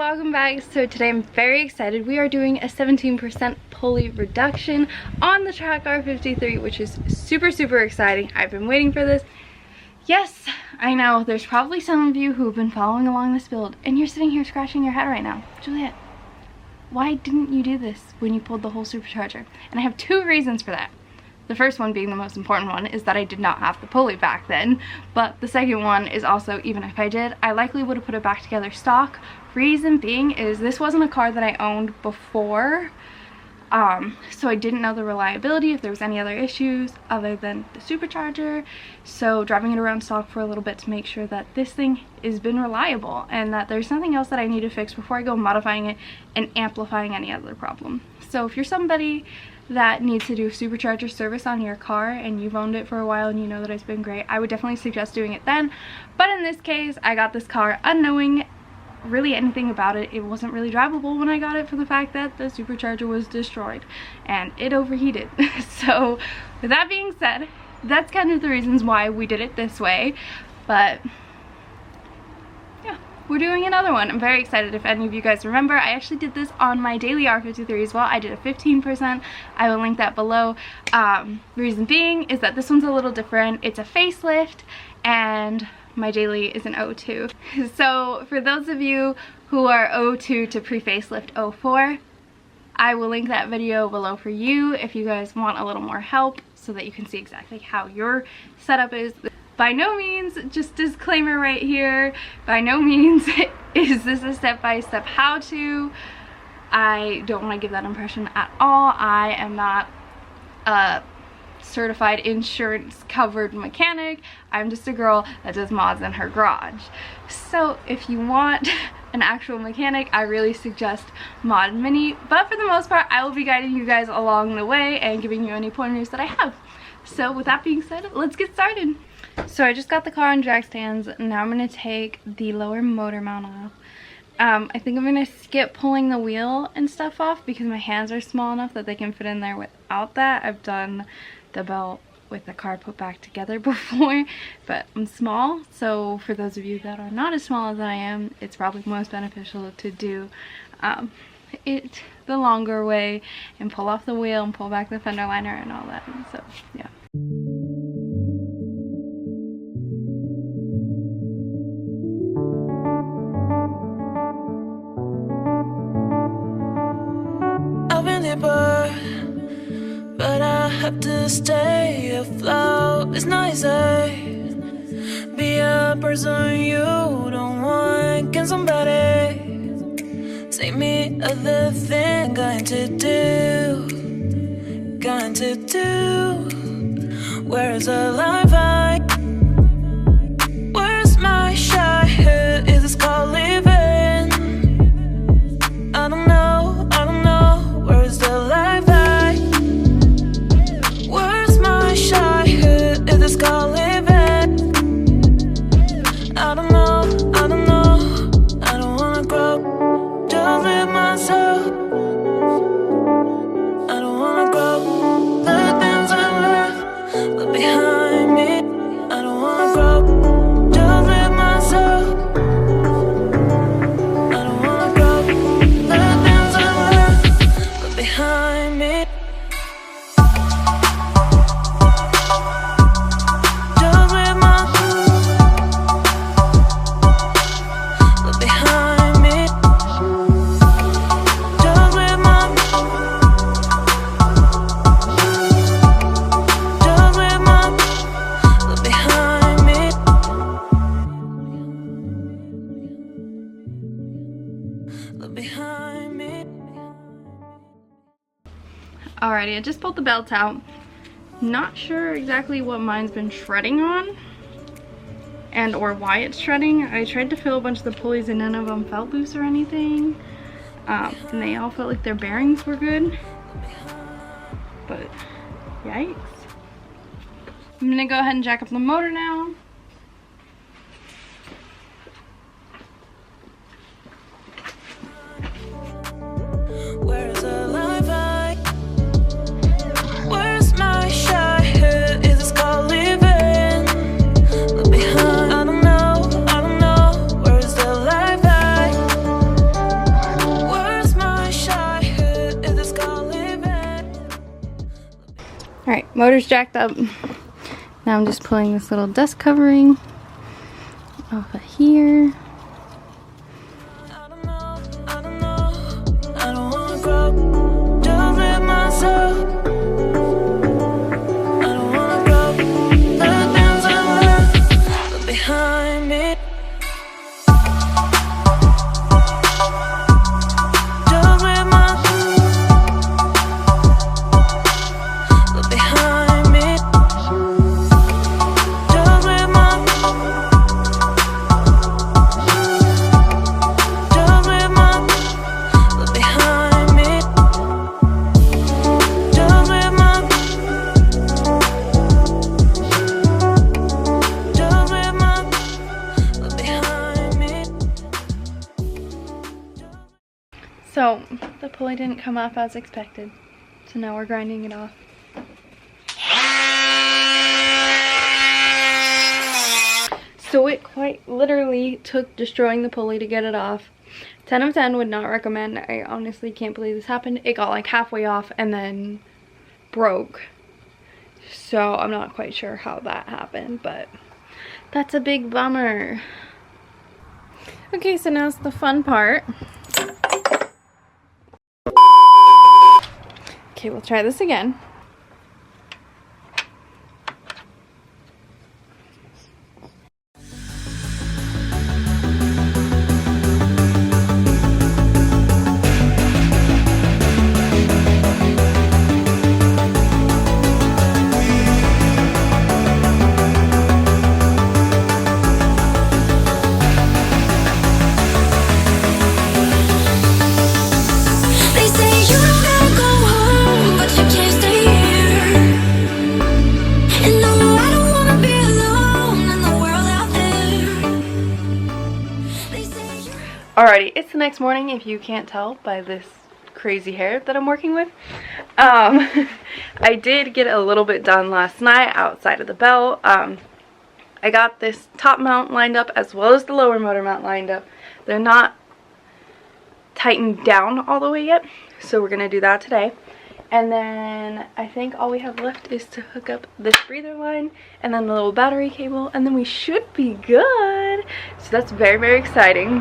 welcome back. So today I'm very excited. We are doing a 17% pulley reduction on the track R53, which is super exciting. I've been waiting for this. Yes, I know there's probably some of you who have been following along this build and you're sitting here scratching your head right now. Juliet, why didn't you do this when you pulled the whole supercharger? And I have two reasons for that. The first one being the most important one is that I did not have the pulley back then, but the second one is also, even if I did, I likely would have put it back together stock. Reason being is this wasn't a car that I owned before, so I didn't know the reliability, if there was any other issues other than the supercharger. So driving it around stock for a little bit to make sure that this thing has been reliable and that there's nothing else that I need to fix before I go modifying it and amplifying any other problem. So if you're somebody that needs to do supercharger service on your car and you've owned it for a while and you know that it's been great, I would definitely suggest doing it then. But in this case, I got this car unknowing really anything about it. It wasn't really drivable when I got it for the fact that the supercharger was destroyed and it overheated. So with that being said, that's kind of the reasons why we did it this way. But yeah, we're doing another one. I'm very excited. If any of you guys remember, I actually did this on my daily R53 as well. I did a 15%. I will link that below. Reason being is that this one's a little different. It's a facelift and my daily is an 02. So for those of you who are 02 to pre-facelift 04, I will link that video below for you if you guys want a little more help so that you can see exactly how your setup is. By no means, just disclaimer right here, by no means is this a step-by-step how-to. I don't want to give that impression at all. I am not a certified insurance covered mechanic. I'm just a girl that does mods in her garage. So if you want an actual mechanic, I really suggest Mod Mini, but for the most part I will be guiding you guys along the way and giving you any pointers that I have. So with that being said, let's get started. So I just got the car on jack stands. Now I'm going to take the lower motor mount off. I think I'm going to skip pulling the wheel and stuff off because my hands are small enough that they can fit in there without that. I've done the belt with the car put back together before, but I'm small, so for those of you that are not as small as I am, it's probably most beneficial to do it the longer way and pull off the wheel and pull back the fender liner and all that. So yeah. But I have to stay afloat. It's not easy. Be a person you don't want. Can somebody say me other thing? Going to do. Where's the life I? Where's my childhood? Is this called living? I don't know. Where's the life I? It's called living. I don't know. I don't wanna grow. Just live myself. I don't wanna grow. The things I left behind me. I don't wanna grow. Just live myself. I don't wanna grow. The things I left behind me. Alrighty, I just pulled the belt out. Not sure exactly what mine's been shredding on and or why it's shredding. I tried to fill a bunch of the pulleys and none of them felt loose or anything. And they all felt like their bearings were good. But yikes. I'm gonna go ahead and jack up the motor now. Where's the life I? Where's my childhood? Is this called living? Look behind. I don't know. Where's the life I? motor's jacked up. Now I'm just pulling this little dust covering off of here. So the pulley didn't come off as expected, so now we're grinding it off. So it quite literally took destroying the pulley to get it off. 10 of 10, would not recommend. I honestly can't believe this happened. It got like halfway off and then broke. So I'm not quite sure how that happened, but that's a big bummer. Okay, so now's the fun part. Okay, we'll try this again. Alrighty, it's the next morning, if you can't tell by this crazy hair that I'm working with. I did get a little bit done last night outside of the belt. I got this top mount lined up as well as the lower motor mount lined up. They're not tightened down all the way yet, so we're going to do that today. And then I think all we have left is to hook up this breather line and then the little battery cable, and then we should be good. So that's very, very exciting.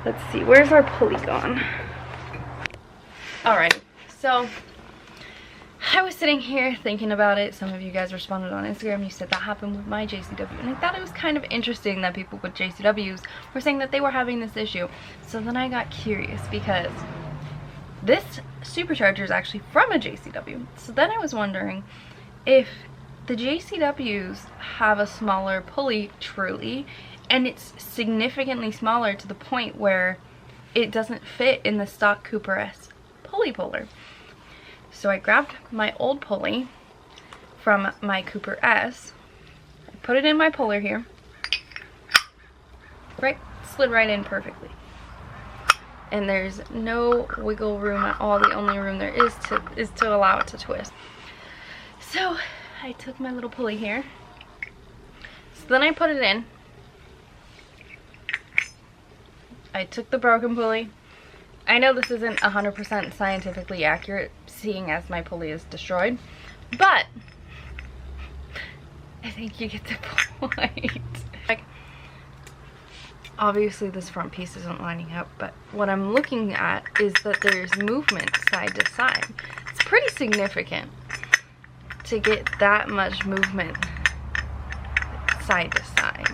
Let's see, where's our pulley gone? Alright, so I was sitting here thinking about it. Some of you guys responded on Instagram. You said that happened with my JCW, and I thought it was kind of interesting that people with JCWs were saying that they were having this issue. So then I got curious because this supercharger is actually from a JCW. So then I was wondering if the JCWs have a smaller pulley truly, and it's significantly smaller to the point where it doesn't fit in the stock Cooper S pulley puller. So I grabbed my old pulley from my Cooper S, I put it in my puller here, right, slid right in perfectly. And there's no wiggle room at all. The only room there is to allow it to twist. So I took my little pulley here. So then I put it in. I took the broken pulley. I know this isn't 100% scientifically accurate, seeing as my pulley is destroyed, but I think you get the point. Like, obviously this front piece isn't lining up, but what I'm looking at is that there's movement side to side. It's pretty significant to get that much movement side to side.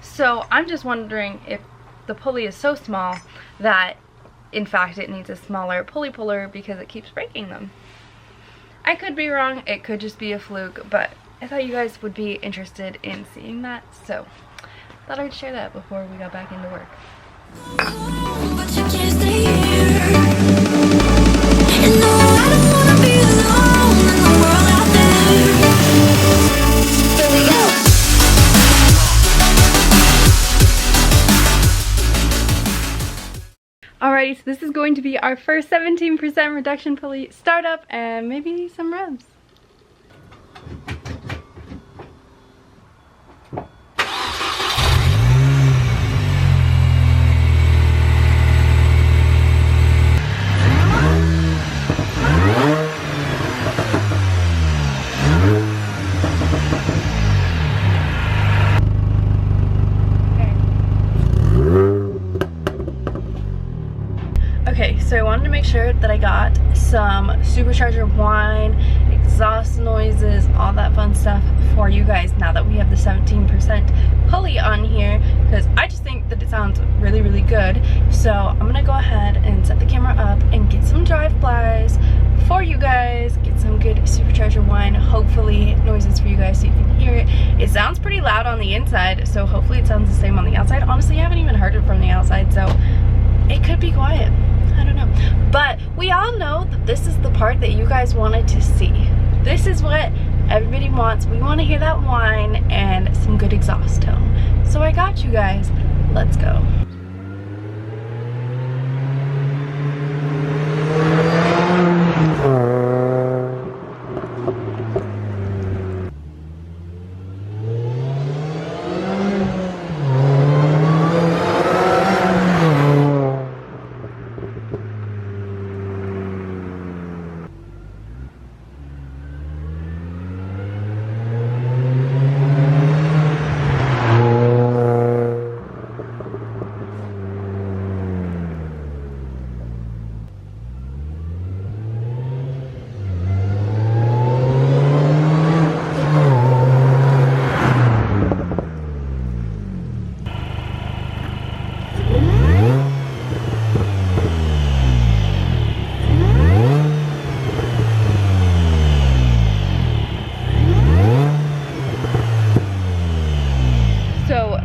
So I'm just wondering if the pulley is so small that in fact it needs a smaller pulley puller because it keeps breaking them. I could be wrong, it could just be a fluke, but I thought you guys would be interested in seeing that, so thought I'd share that before we got back into work. But you can't stay here. And no, I don't wanna be alone in the world out there. Here we go. Alrighty, so this is going to be our first 17% reduction pulley startup and maybe some revs. sure that I got some supercharger whine, exhaust noises, all that fun stuff for you guys now that we have the 17% pulley on here, because I just think that it sounds really, really good. So I'm gonna go ahead and set the camera up and get some drive-bys for you guys, get some good supercharger whine, hopefully noises for you guys so you can hear it. It sounds pretty loud on the inside, so hopefully it sounds the same on the outside. Honestly, I haven't even heard it from the outside, so it could be quiet. I don't know. But we all know that this is the part that you guys wanted to see. This is what everybody wants. We want to hear that whine and some good exhaust tone. So I got you guys. Let's go.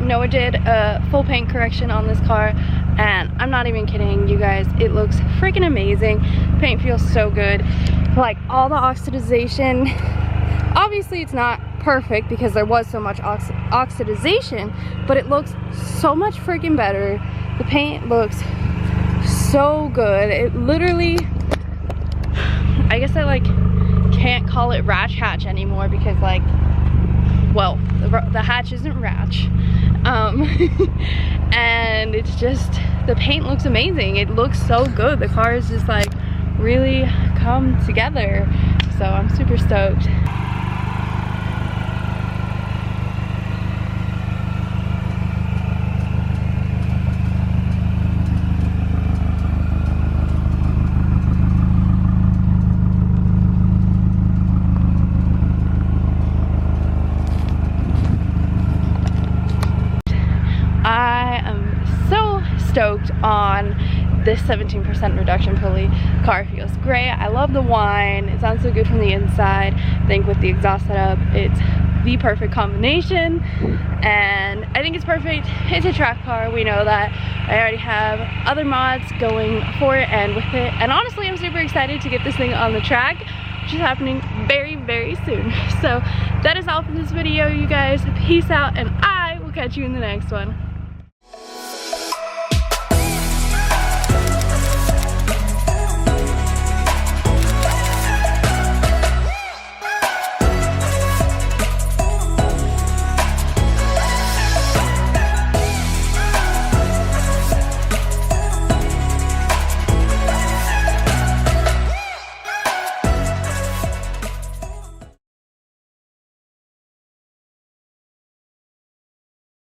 Noah did a full paint correction on this car, and I'm not even kidding you guys, it looks freaking amazing. Paint feels so good. Like, all the oxidization, obviously it's not perfect because there was so much oxidization, but it looks so much freaking better. The paint looks so good. It literally, I guess I like can't call it ratch hatch anymore because, like, well, the hatch isn't ratch, and it's just, the paint looks amazing. It looks so good. The car is just like really come together, so I'm super stoked. I am so stoked on this 17% reduction pulley. Car feels great. I love the whine. It sounds so good from the inside. I think with the exhaust setup, it's the perfect combination, and I think it's perfect. It's a track car, we know that. I already have other mods going for it and with it, and honestly I'm super excited to get this thing on the track, which is happening very, very soon. So that is all for this video, you guys. Peace out, and I will catch you in the next one.